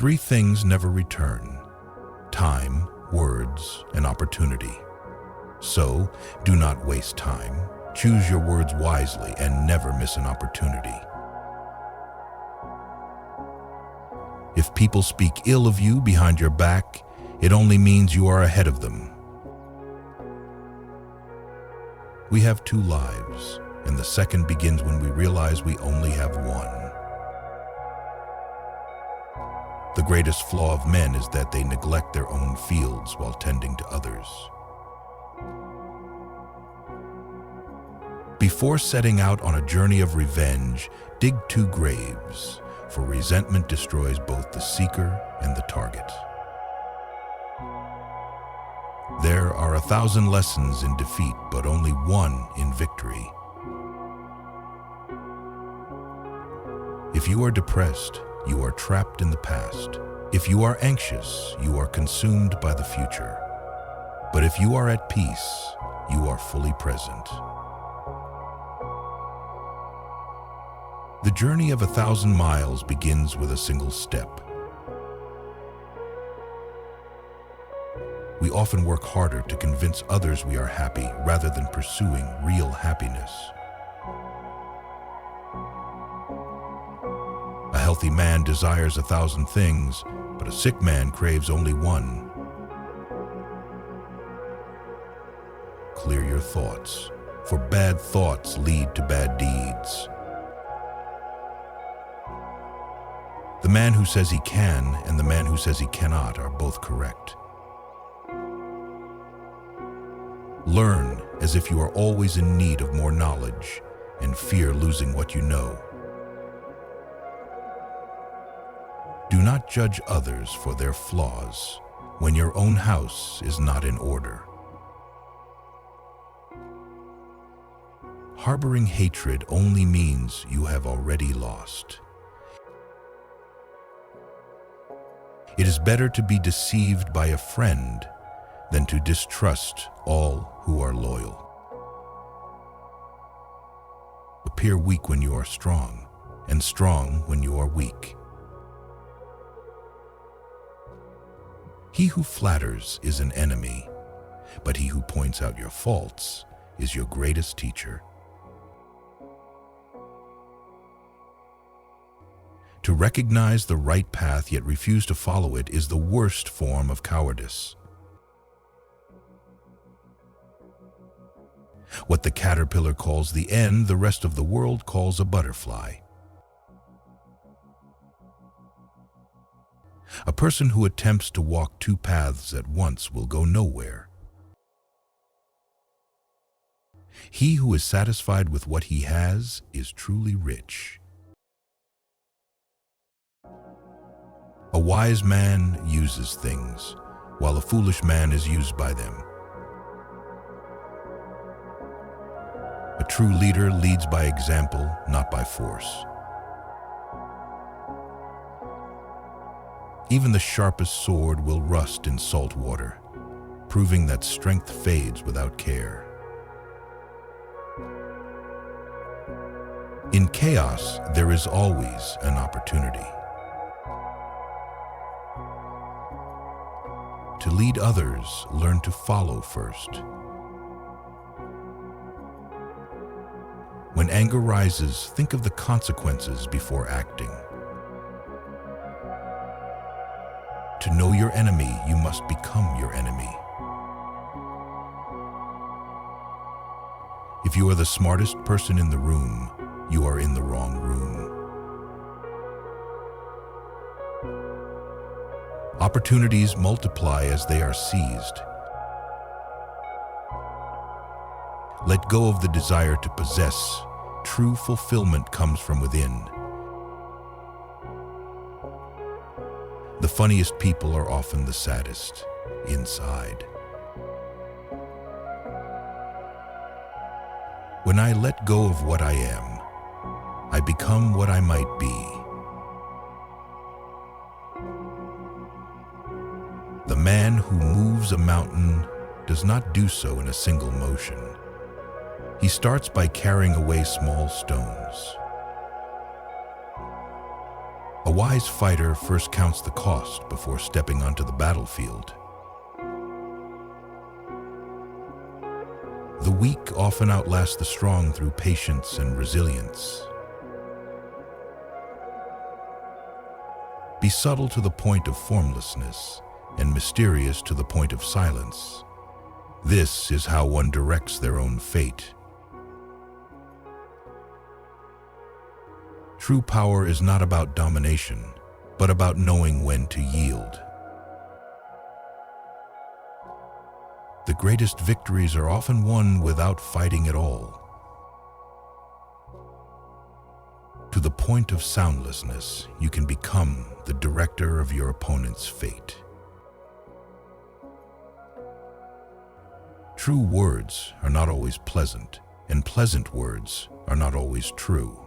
Three things never return: time, words, and opportunity. So, do not waste time. Choose your words wisely and never miss an opportunity. If people speak ill of you behind your back, it only means you are ahead of them. We have two lives, and the second begins when we realize we only have one. The greatest flaw of men is that they neglect their own fields while tending to others. Before setting out on a journey of revenge, dig 2 graves, for resentment destroys both the seeker and the target. There are 1,000 lessons in defeat, but only one in victory. If you are depressed, you are trapped in the past. If you are anxious, you are consumed by the future. But if you are at peace, you are fully present. The journey of 1,000 miles begins with a single step. We often work harder to convince others we are happy rather than pursuing real happiness. A healthy man desires 1,000 things, but a sick man craves only one. Clear your thoughts, for bad thoughts lead to bad deeds. The man who says he can and the man who says he cannot are both correct. Learn as if you are always in need of more knowledge and fear losing what you know. Do not judge others for their flaws when your own house is not in order. Harboring hatred only means you have already lost. It is better to be deceived by a friend than to distrust all who are loyal. Appear weak when you are strong, and strong when you are weak. He who flatters is an enemy, but he who points out your faults is your greatest teacher. To recognize the right path yet refuse to follow it is the worst form of cowardice. What the caterpillar calls the end, the rest of the world calls a butterfly. A person who attempts to walk 2 paths at once will go nowhere. He who is satisfied with what he has is truly rich. A wise man uses things, while a foolish man is used by them. A true leader leads by example, not by force. Even the sharpest sword will rust in salt water, proving that strength fades without care. In chaos, there is always an opportunity. To lead others, learn to follow first. When anger rises, think of the consequences before acting. To know your enemy, you must become your enemy. If you are the smartest person in the room, you are in the wrong room. Opportunities multiply as they are seized. Let go of the desire to possess. True fulfillment comes from within. The funniest people are often the saddest inside. When I let go of what I am, I become what I might be. The man who moves a mountain does not do so in a single motion. He starts by carrying away small stones. A wise fighter first counts the cost before stepping onto the battlefield. The weak often outlast the strong through patience and resilience. Be subtle to the point of formlessness and mysterious to the point of silence. This is how one directs their own fate. True power is not about domination, but about knowing when to yield. The greatest victories are often won without fighting at all. To the point of soundlessness, you can become the director of your opponent's fate. True words are not always pleasant, and pleasant words are not always true.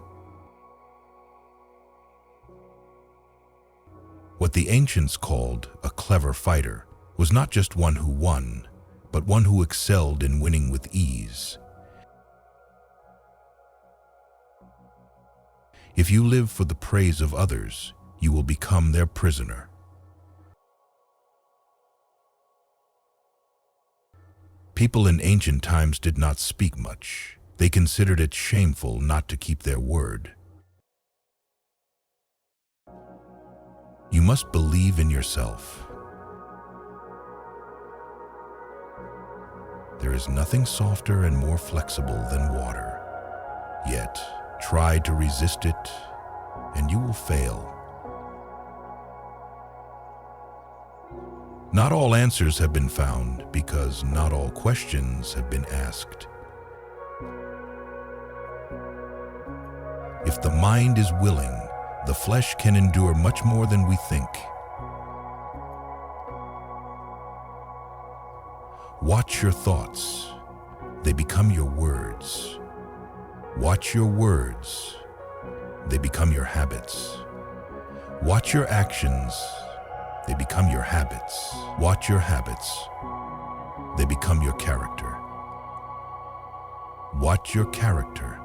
What the ancients called a clever fighter was not just one who won, but one who excelled in winning with ease. If you live for the praise of others, you will become their prisoner. People in ancient times did not speak much. They considered it shameful not to keep their word. You must believe in yourself. There is nothing softer and more flexible than water. Yet, try to resist it, and you will fail. Not all answers have been found because not all questions have been asked. If the mind is willing, the flesh can endure much more than we think. Watch your thoughts. They become your words. Watch your words. They become your habits. Watch your actions. They become your habits. Watch your habits. They become your character. Watch your character.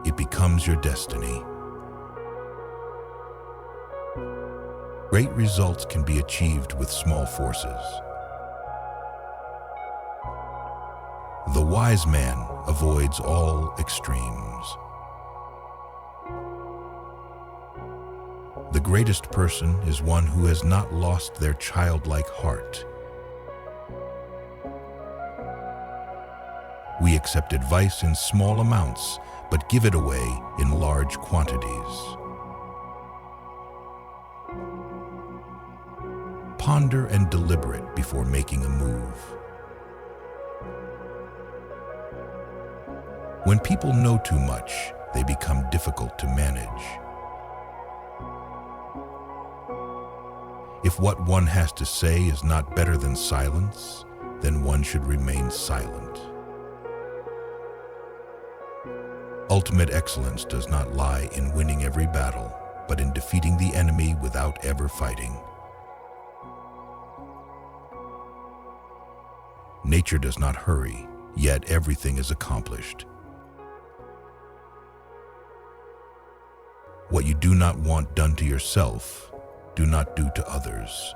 It becomes your destiny. Great results can be achieved with small forces. The wise man avoids all extremes. The greatest person is one who has not lost their childlike heart. We accept advice in small amounts, but give it away in large quantities. Ponder and deliberate before making a move. When people know too much, they become difficult to manage. If what one has to say is not better than silence, then one should remain silent. Ultimate excellence does not lie in winning every battle, but in defeating the enemy without ever fighting. Nature does not hurry, yet everything is accomplished. What you do not want done to yourself, do not do to others.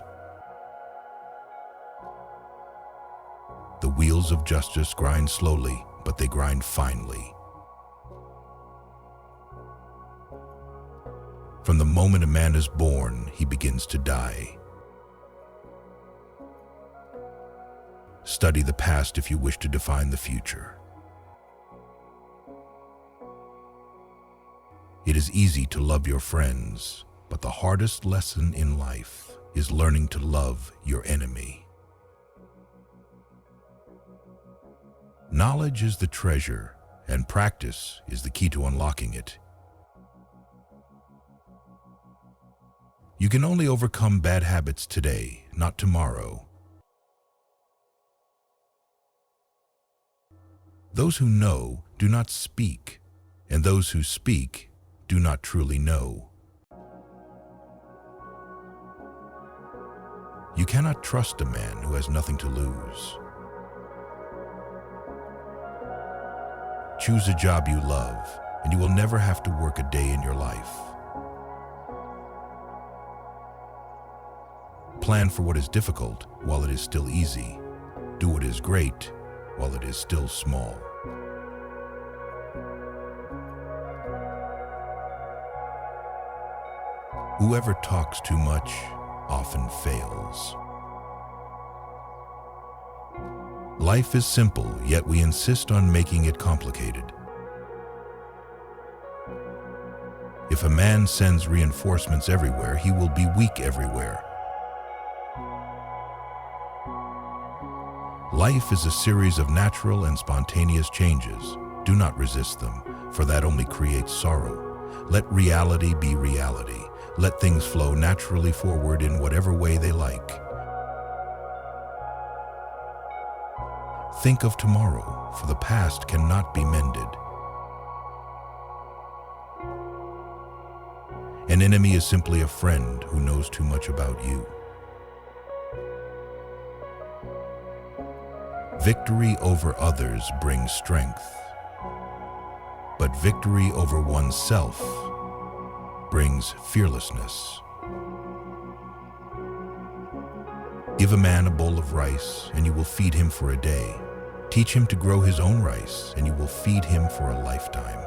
The wheels of justice grind slowly, but they grind finely. From the moment a man is born, he begins to die. Study the past if you wish to define the future. It is easy to love your friends, but the hardest lesson in life is learning to love your enemy. Knowledge is the treasure, and practice is the key to unlocking it. You can only overcome bad habits today, not tomorrow. Those who know do not speak, and those who speak do not truly know. You cannot trust a man who has nothing to lose. Choose a job you love, and you will never have to work a day in your life. Plan for what is difficult while it is still easy. Do what is great while it is still small. Whoever talks too much often fails. Life is simple, yet we insist on making it complicated. If a man sends reinforcements everywhere, he will be weak everywhere. Life is a series of natural and spontaneous changes. Do not resist them, for that only creates sorrow. Let reality be reality. Let things flow naturally forward in whatever way they like. Think of tomorrow, for the past cannot be mended. An enemy is simply a friend who knows too much about you. Victory over others brings strength, but victory over oneself brings fearlessness. Give a man a bowl of rice, and you will feed him for a day. Teach him to grow his own rice, and you will feed him for a lifetime.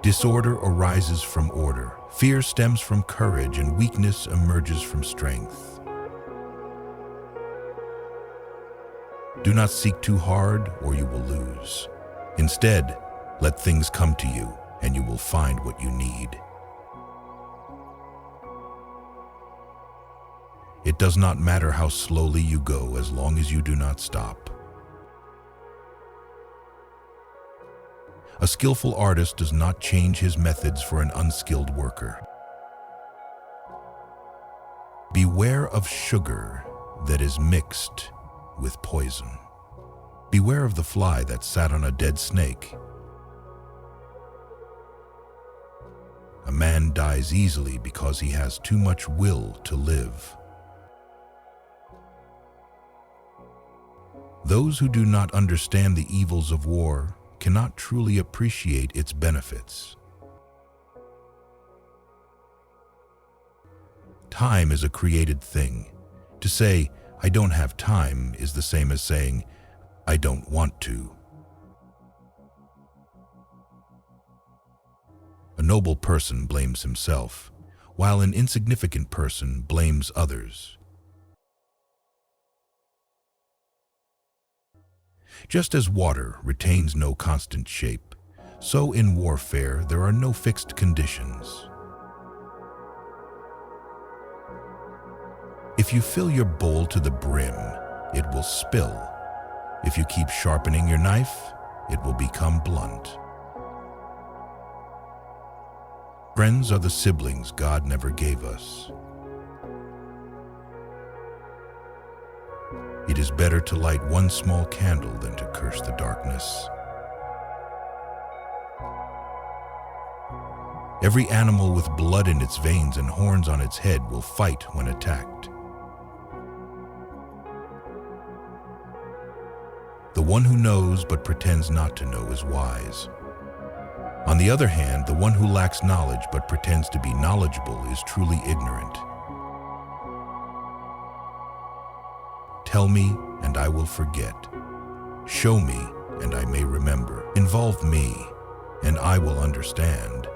Disorder arises from order. Fear stems from courage, and weakness emerges from strength. Do not seek too hard, or you will lose. Instead, let things come to you, and you will find what you need. It does not matter how slowly you go as long as you do not stop. A skillful artist does not change his methods for an unskilled worker. Beware of sugar that is mixed with poison. Beware of the fly that sat on a dead snake. A man dies easily because he has too much will to live. Those who do not understand the evils of war cannot truly appreciate its benefits. Time is a created thing. To say, "I don't have time," is the same as saying, "I don't want to." A noble person blames himself, while an insignificant person blames others. Just as water retains no constant shape, so in warfare there are no fixed conditions. If you fill your bowl to the brim, it will spill. If you keep sharpening your knife, it will become blunt. Friends are the siblings God never gave us. It is better to light one small candle than to curse the darkness. Every animal with blood in its veins and horns on its head will fight when attacked. The one who knows but pretends not to know is wise. On the other hand, the one who lacks knowledge but pretends to be knowledgeable is truly ignorant. Tell me, and I will forget. Show me, and I may remember. Involve me, and I will understand.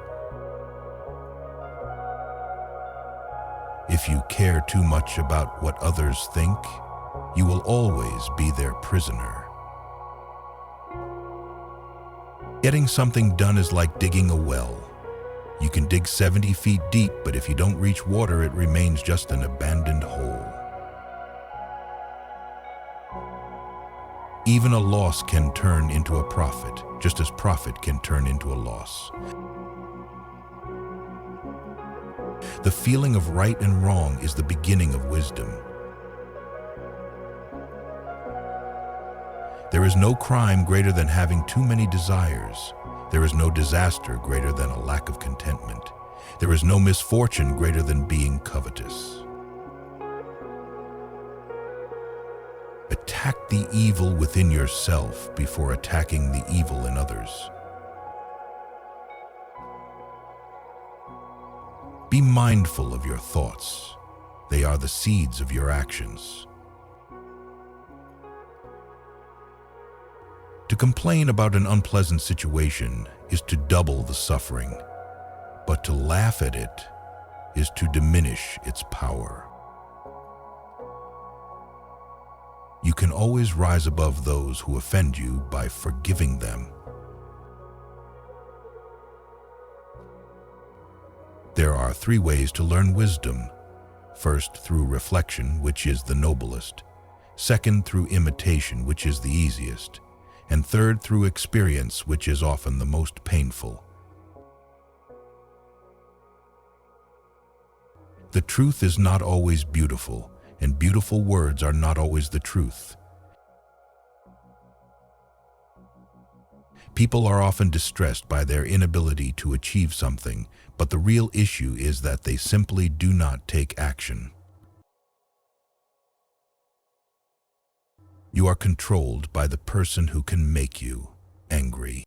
If you care too much about what others think, you will always be their prisoner. Getting something done is like digging a well. You can dig 70 feet deep, but if you don't reach water, it remains just an abandoned hole. Even a loss can turn into a profit, just as profit can turn into a loss. The feeling of right and wrong is the beginning of wisdom. There is no crime greater than having too many desires. There is no disaster greater than a lack of contentment. There is no misfortune greater than being covetous. Attack the evil within yourself before attacking the evil in others. Be mindful of your thoughts. They are the seeds of your actions. To complain about an unpleasant situation is to double the suffering, but to laugh at it is to diminish its power. You can always rise above those who offend you by forgiving them. There are 3 ways to learn wisdom. First, through reflection, which is the noblest. Second, through imitation, which is the easiest. And third, through experience, which is often the most painful. The truth is not always beautiful, and beautiful words are not always the truth. People are often distressed by their inability to achieve something, but the real issue is that they simply do not take action. You are controlled by the person who can make you angry.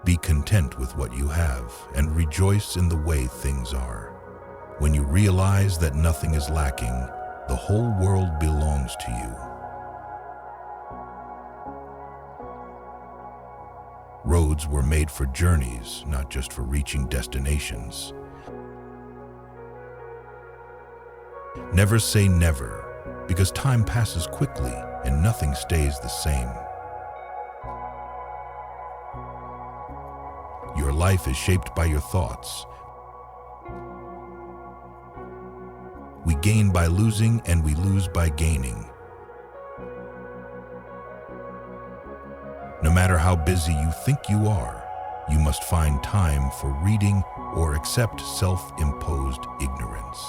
Be content with what you have and rejoice in the way things are. When you realize that nothing is lacking, the whole world belongs to you. Roads were made for journeys, not just for reaching destinations. Never say never, because time passes quickly and nothing stays the same. Your life is shaped by your thoughts. We gain by losing and we lose by gaining. No matter how busy you think you are, you must find time for reading or accept self-imposed ignorance.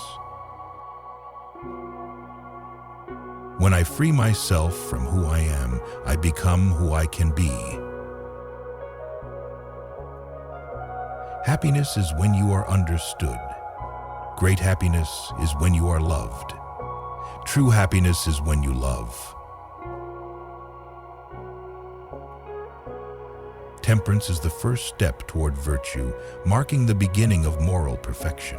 When I free myself from who I am, I become who I can be. Happiness is when you are understood. Great happiness is when you are loved. True happiness is when you love. Temperance is the first step toward virtue, marking the beginning of moral perfection.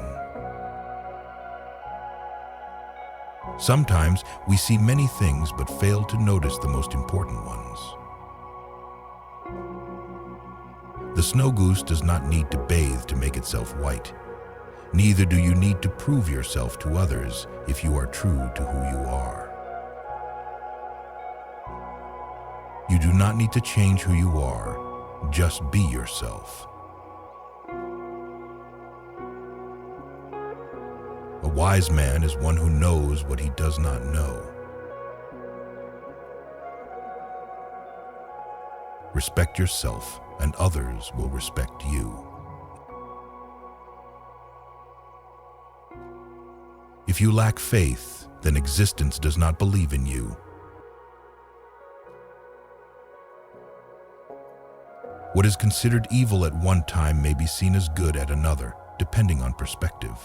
Sometimes we see many things but fail to notice the most important ones. The snow goose does not need to bathe to make itself white. Neither do you need to prove yourself to others if you are true to who you are. You do not need to change who you are, just be yourself. A wise man is one who knows what he does not know. Respect yourself, and others will respect you. If you lack faith, then existence does not believe in you. What is considered evil at one time may be seen as good at another, depending on perspective.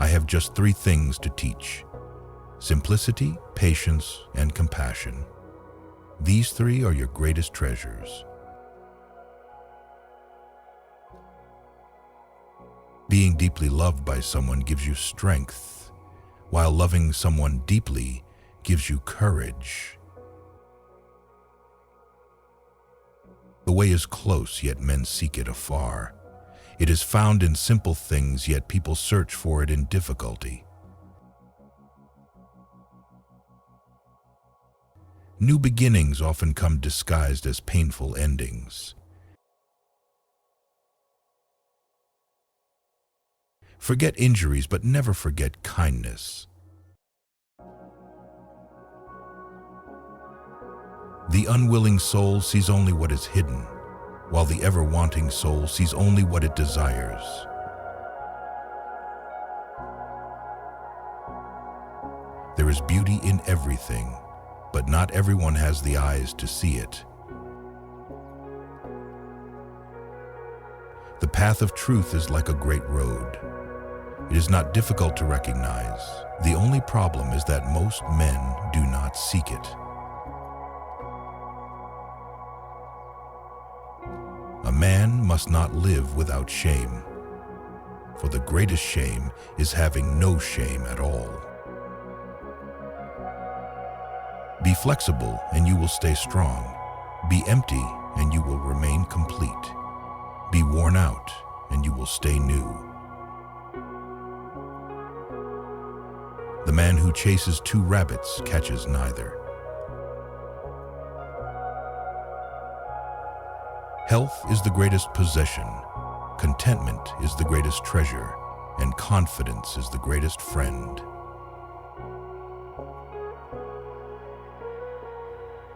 I have just 3 things to teach: simplicity, patience, and compassion. These 3 are your greatest treasures. Being deeply loved by someone gives you strength, while loving someone deeply gives you courage. The way is close, yet men seek it afar. It is found in simple things, yet people search for it in difficulty. New beginnings often come disguised as painful endings. Forget injuries, but never forget kindness. The unwilling soul sees only what is hidden, while the ever-wanting soul sees only what it desires. There is beauty in everything, but not everyone has the eyes to see it. The path of truth is like a great road. It is not difficult to recognize. The only problem is that most men do not seek it. A man must not live without shame, for the greatest shame is having no shame at all. Be flexible and you will stay strong. Be empty and you will remain complete. Be worn out and you will stay new. The man who chases two rabbits catches neither. Health is the greatest possession, contentment is the greatest treasure, and confidence is the greatest friend.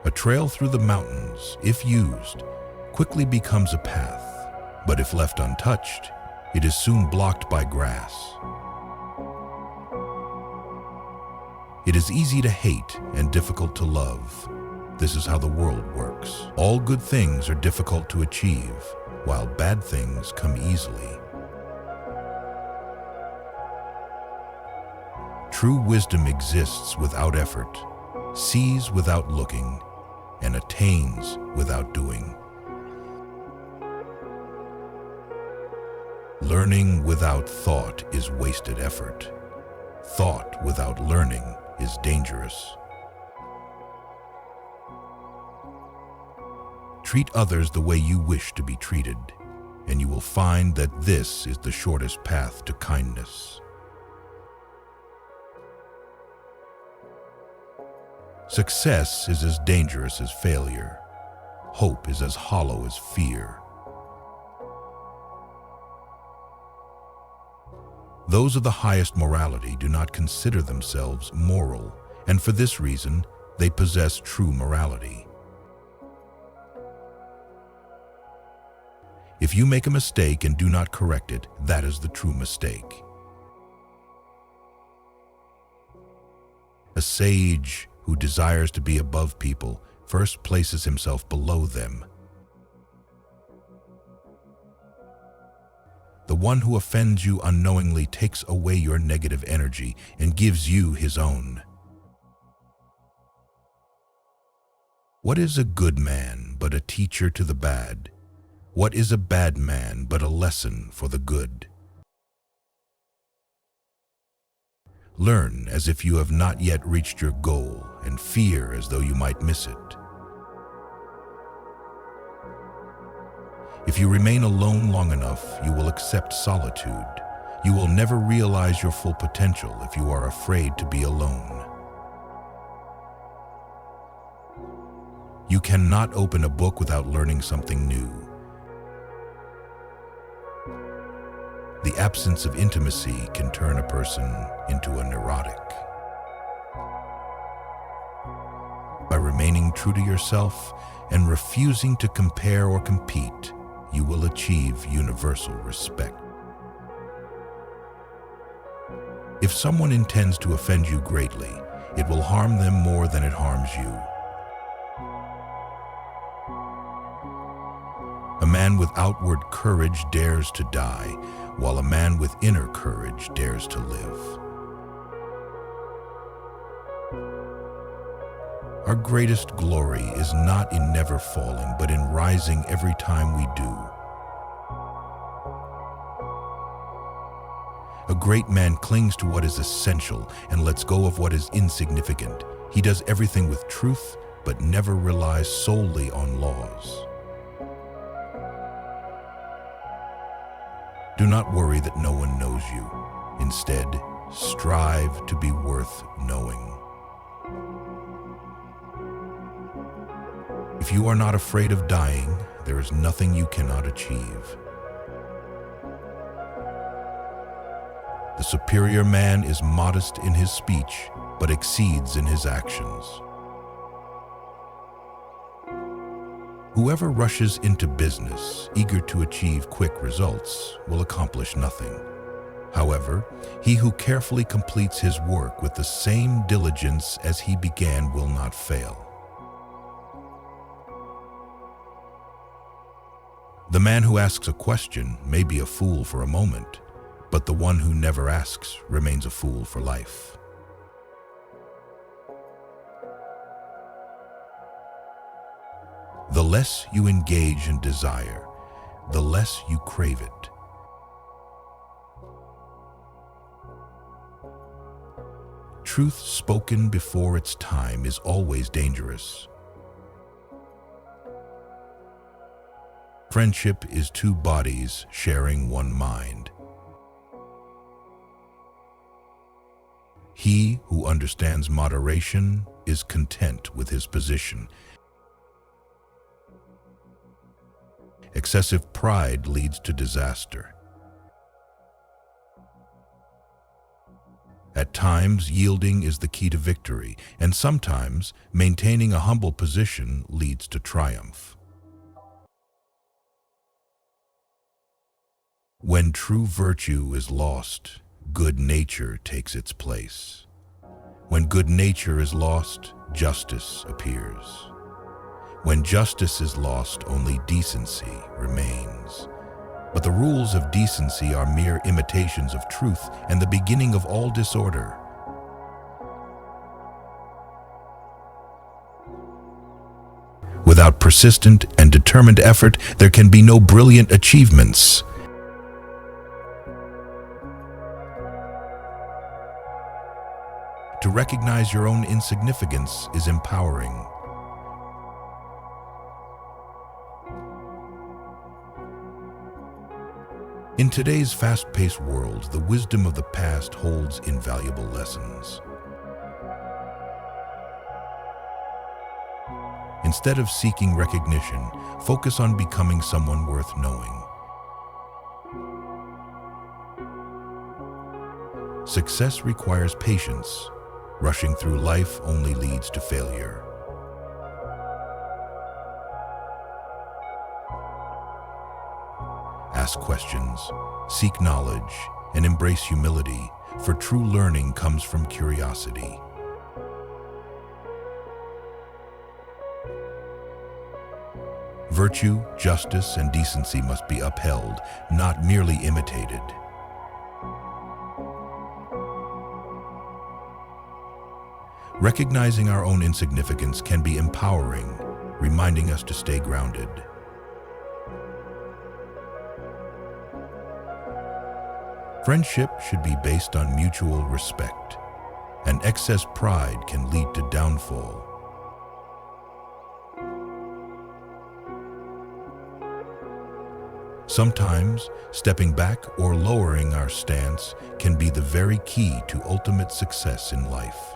A trail through the mountains, if used, quickly becomes a path, but if left untouched, it is soon blocked by grass. It is easy to hate and difficult to love. This is how the world works. All good things are difficult to achieve, while bad things come easily. True wisdom exists without effort, sees without looking, and attains without doing. Learning without thought is wasted effort. Thought without learning is dangerous. Treat others the way you wish to be treated, and you will find that this is the shortest path to kindness. Success is as dangerous as failure. Hope is as hollow as fear. Those of the highest morality do not consider themselves moral, and for this reason, they possess true morality. If you make a mistake and do not correct it, that is the true mistake. A sage who desires to be above people first places himself below them. The one who offends you unknowingly takes away your negative energy and gives you his own. What is a good man but a teacher to the bad? What is a bad man but a lesson for the good? Learn as if you have not yet reached your goal, and fear as though you might miss it. If you remain alone long enough, you will accept solitude. You will never realize your full potential if you are afraid to be alone. You cannot open a book without learning something new. The absence of intimacy can turn a person into a neurotic. By remaining true to yourself and refusing to compare or compete, you will achieve universal respect. If someone intends to offend you greatly, it will harm them more than it harms you. A man with outward courage dares to die, while a man with inner courage dares to live. Our greatest glory is not in never falling, but in rising every time we do. A great man clings to what is essential and lets go of what is insignificant. He does everything with truth, but never relies solely on laws. Do not worry that no one knows you. Instead, strive to be worth knowing. If you are not afraid of dying, there is nothing you cannot achieve. The superior man is modest in his speech, but exceeds in his actions. Whoever rushes into business, eager to achieve quick results, will accomplish nothing. However, he who carefully completes his work with the same diligence as he began will not fail. The man who asks a question may be a fool for a moment, but the one who never asks remains a fool for life. The less you engage in desire, the less you crave it. Truth spoken before its time is always dangerous. Friendship is two bodies sharing one mind. He who understands moderation is content with his position. Excessive pride leads to disaster. At times, yielding is the key to victory, and sometimes maintaining a humble position leads to triumph. When true virtue is lost, good nature takes its place. When good nature is lost, justice appears. When justice is lost, only decency remains. But the rules of decency are mere imitations of truth and the beginning of all disorder. Without persistent and determined effort, there can be no brilliant achievements. To recognize your own insignificance is empowering. In today's fast-paced world, the wisdom of the past holds invaluable lessons. Instead of seeking recognition, focus on becoming someone worth knowing. Success requires patience. Rushing through life only leads to failure. Ask questions, seek knowledge, and embrace humility, for true learning comes from curiosity. Virtue, justice, and decency must be upheld, not merely imitated. Recognizing our own insignificance can be empowering, reminding us to stay grounded. Friendship should be based on mutual respect, and excess pride can lead to downfall. Sometimes, stepping back or lowering our stance can be the very key to ultimate success in life.